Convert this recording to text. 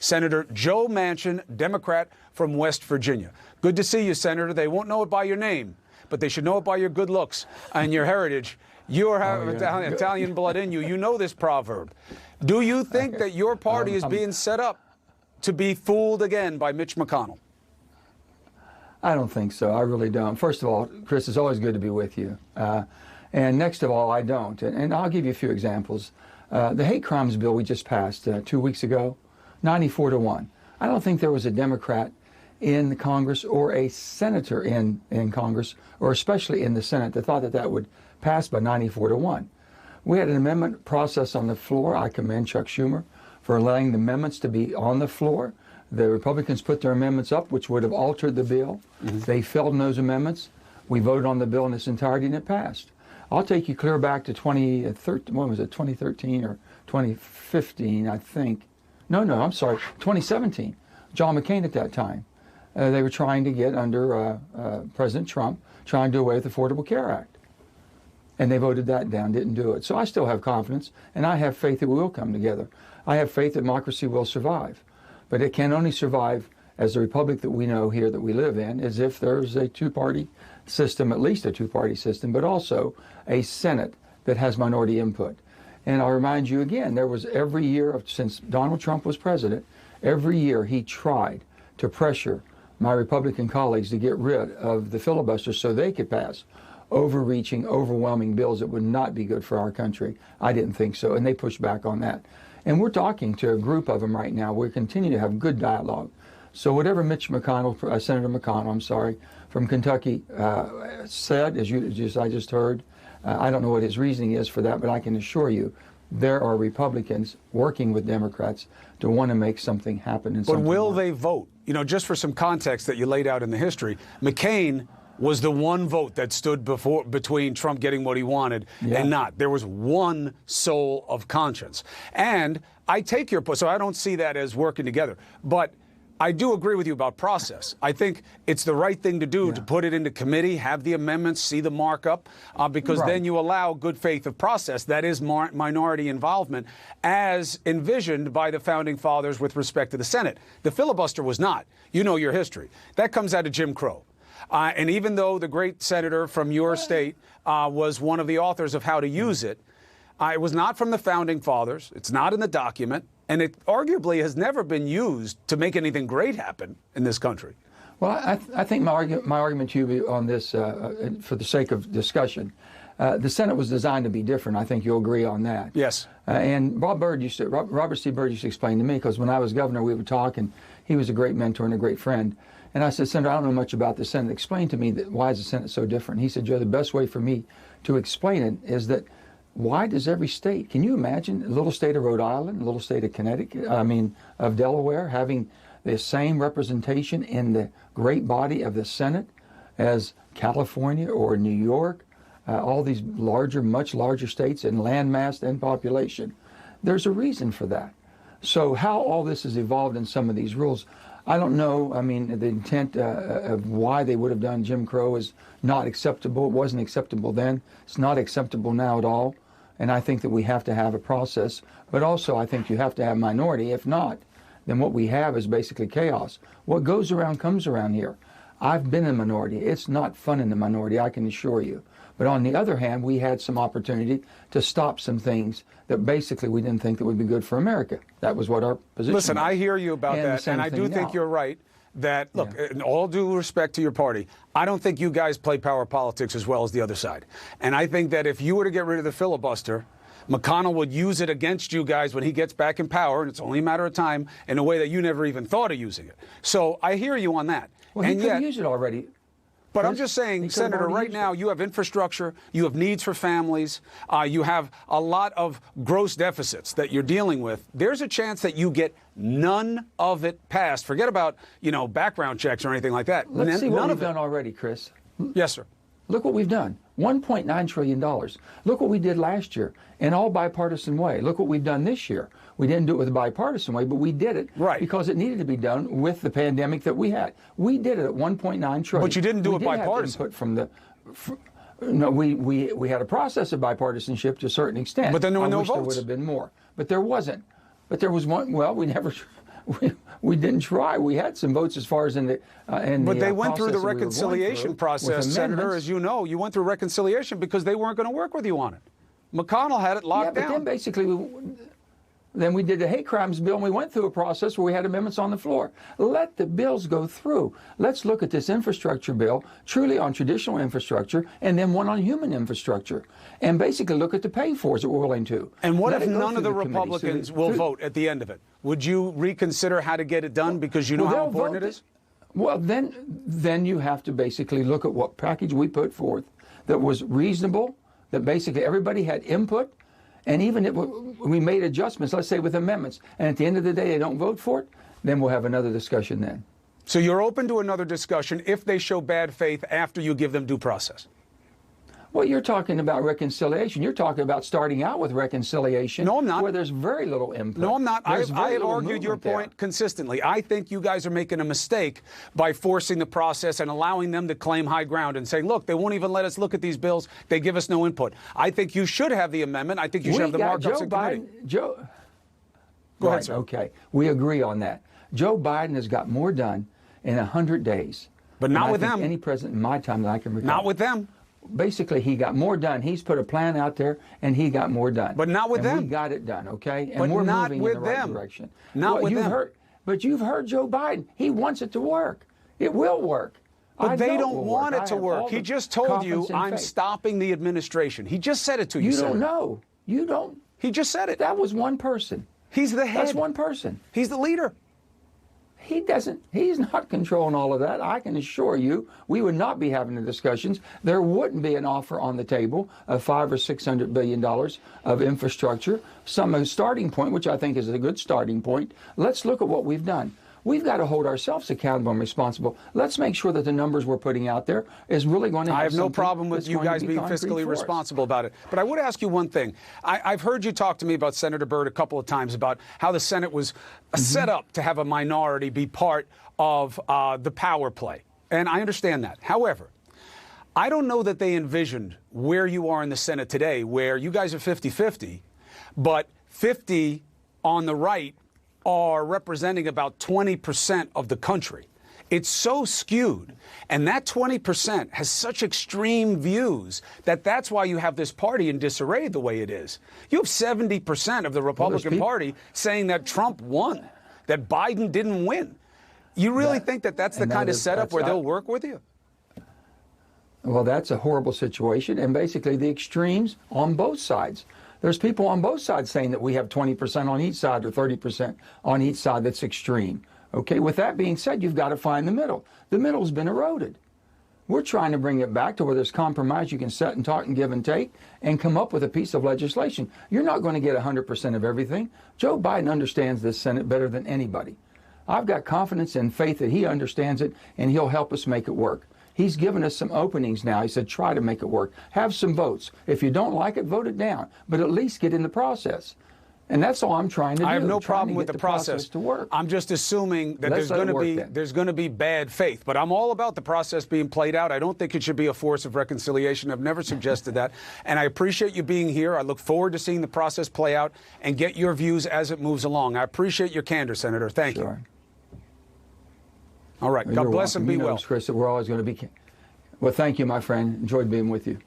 Senator Joe Manchin, Democrat from West Virginia. Good to see you, Senator. They won't know it by your name, but they should know it by your good looks and your heritage. You have Italian blood in you. You know this proverb. Do you think that your party is being set up to be fooled again by Mitch McConnell? I don't think so. I really don't. First of all, Chris, it's always good to be with you. And next of all, I don't. And I'll give you a few examples. The hate crimes bill we just passed 2 weeks ago, 94-1. I don't think there was a Democrat in the Congress or a senator in Congress, or especially in the Senate, that thought that that would pass by 94-1. We had an amendment process on the floor. I commend Chuck Schumer for allowing the amendments to be on the floor. The Republicans put their amendments up, which would have altered the bill. They failed in those amendments. We voted on the bill in its entirety, and it passed. I'll take you clear back to 2013 or 2015, I think. No, I'm sorry, 2017. John McCain at that time. They were trying to get under President Trump, trying to do away with the Affordable Care Act. And they voted that down, didn't do it. So I still have confidence, and I have faith that we will come together. I have faith that democracy will survive. But it can only survive as the republic that we know here that we live in, is if there's a two-party system, at least a two-party system, but also a Senate that has minority input. And I'll remind you again, there was every year since Donald Trump was president, every year he tried to pressure my Republican colleagues to get rid of the filibuster so they could pass overreaching, overwhelming bills that would not be good for our country. I didn't think so, and they pushed back on that. And we're talking to a group of them right now. We continue to have good dialogue. So whatever Mitch McConnell, Senator McConnell, I'm sorry, from Kentucky said, as I just heard, I don't know what his reasoning is for that, but I can assure you there are Republicans working with Democrats to want to make something happen. But will they vote? You know, just for some context that you laid out in the history, McCain was the one vote that stood between Trump getting what he wanted and not. There was one soul of conscience. And I take your point, so I don't see that as working together. But I do agree with you about process. I think it's the right thing to do to put it into committee, have the amendments, see the markup, because then you allow good faith of process. That is minority involvement as envisioned by the founding fathers with respect to the Senate. The filibuster was not. You know your history. That comes out of Jim Crow. And even though the great senator from your state was one of the authors of how to use it, it was not from the founding fathers. It's not in the document. And it arguably has never been used to make anything great happen in this country. Well, I think my argument to you on this, for the sake of discussion, the Senate was designed to be different. I think you'll agree on that. Yes. And Robert C. Byrd used to explain to me, because when I was governor, we would talk, and he was a great mentor and a great friend. And I said, Senator, I don't know much about the Senate. Explain to me why is the Senate so different? He said, Joe, the best way for me to explain it is that why does every state, can you imagine a little state of Rhode Island, a little state of Connecticut, of Delaware, having the same representation in the great body of the Senate as California or New York, all these larger, much larger states in land mass and population? There's a reason for that. So how all this has evolved in some of these rules, I don't know. I mean, the intent of why they would have done Jim Crow is not acceptable. It wasn't acceptable then. It's not acceptable now at all. And I think that we have to have a process. But also, I think you have to have minority. If not, then what we have is basically chaos. What goes around comes around here. I've been in a minority. It's not fun in the minority, I can assure you. But on the other hand, we had some opportunity to stop some things that basically we didn't think that would be good for America. That was what our position was. Listen, I hear you about that, and I do think you're right that, look, in all due respect to your party, I don't think you guys play power politics as well as the other side. And I think that if you were to get rid of the filibuster, McConnell would use it against you guys when he gets back in power, and it's only a matter of time, in a way that you never even thought of using it. So I hear you on that. Well, he could use it already. But I'm just saying, Senator, right now you have infrastructure, you have needs for families, you have a lot of gross deficits that you're dealing with. There's a chance that you get none of it passed. Forget about, background checks or anything like that. Let's see what we've done already, Chris. Yes, sir. Look what we've done. $1.9 trillion. Look what we did last year in all bipartisan way. Look what we've done this year. We didn't do it with a bipartisan way, but we did it because it needed to be done with the pandemic that we had. We did it at $1.9 trillion. But you didn't do it bipartisan. Input from the, no, we had a process of bipartisanship to a certain extent. But then there were no votes. There would have been more. But there wasn't. But there was one. Well, we never. we didn't try. We had some votes as far as in the But they went through the process that we were going reconciliation through process, with Senator, amendments. as you know. You went through reconciliation because they weren't going to work with you on it. McConnell had it locked But down. then basically, then we did the hate crimes bill, and we went through a process where we had amendments on the floor. Let the bills go through. Let's look at this infrastructure bill, truly on traditional infrastructure, and then one on human infrastructure, and basically look at the pay-fors that we're willing to. And what Let if it go none of through the committees, Republicans will vote at the end of it? Would you reconsider how to get it done because you know how they'll important vote it is? Well, then you have to basically look at what package we put forth that was reasonable, that basically everybody had input, and even if we made adjustments, let's say with amendments, and at the end of the day they don't vote for it, then we'll have another discussion then. So you're open to another discussion if they show bad faith after you give them due process? Well, you're talking about reconciliation. You're talking about starting out with reconciliation. No, I'm not. Where there's very little input. No, I'm not. I There's have very little argued your movement there. point consistently. I think you guys are making a mistake by forcing the process and allowing them to claim high ground and saying, look, they won't even let us look at these bills. They give us no input. I think you should have the amendment. I think you should have the markups in committee. Go ahead, right, sir. okay. We agree on that. Joe Biden has got more done in 100 days. But not than I with think them. Any president in my time that I can recall. Not with them. Basically, he got more done. He's put a plan out there, and he got more done. But not with and them. We got it done, okay? And But we're not moving with in the right them. direction. Not with you've them. But you've heard Joe Biden. He wants it to work. It will work. But I they know don't will want work. it to I have all work. He the just told you, confidence and I'm faith. stopping the administration. He just said it to you, You don't Senator. know. You don't. He just said it. That was one person. He's the head. That's one person. He's the leader. He's not controlling all of that. I can assure you, we would not be having the discussions. There wouldn't be an offer on the table of $500 or $600 billion of infrastructure. A starting point, which I think is a good starting point. Let's look at what we've done. We've got to hold ourselves accountable and responsible. Let's make sure that the numbers we're putting out there is really going to have I have no something problem with that's you going to guys be being concrete fiscally for us. responsible about it. But I would ask you one thing. I've heard you talk to me about Senator Byrd a couple of times about how the Senate was set up to have a minority be part of the power play. And I understand that. However, I don't know that they envisioned where you are in the Senate today, where you guys are 50-50, but 50 on the right are representing about 20% of the country. It's so skewed, and that 20% has such extreme views that that's why you have this party in disarray the way it is. You have 70% of the Republican Party saying that Trump won, that Biden didn't win. You really think that that's the kind of setup where they'll work with you? Well, that's a horrible situation, and basically the extremes on both sides. There's people on both sides saying that we have 20% on each side or 30% on each side that's extreme. Okay, with that being said, you've got to find the middle. The middle's been eroded. We're trying to bring it back to where there's compromise. You can sit and talk and give and take and come up with a piece of legislation. You're not going to get 100% of everything. Joe Biden understands this Senate better than anybody. I've got confidence and faith that he understands it and he'll help us make it work. He's given us some openings now. He said, try to make it work. Have some votes. If you don't like it, vote it down. But at least get in the process. And that's all I'm trying to do. I have no problem to with get the process to work. I'm just assuming that Let's there's going to be bad faith. But I'm all about the process being played out. I don't think it should be a force of reconciliation. I've never suggested that. And I appreciate you being here. I look forward to seeing the process play out and get your views as it moves along. I appreciate your candor, Senator. Thank you. All right. God bless and be well. Chris, that we're always going to be. Well, thank you, my friend. Enjoyed being with you.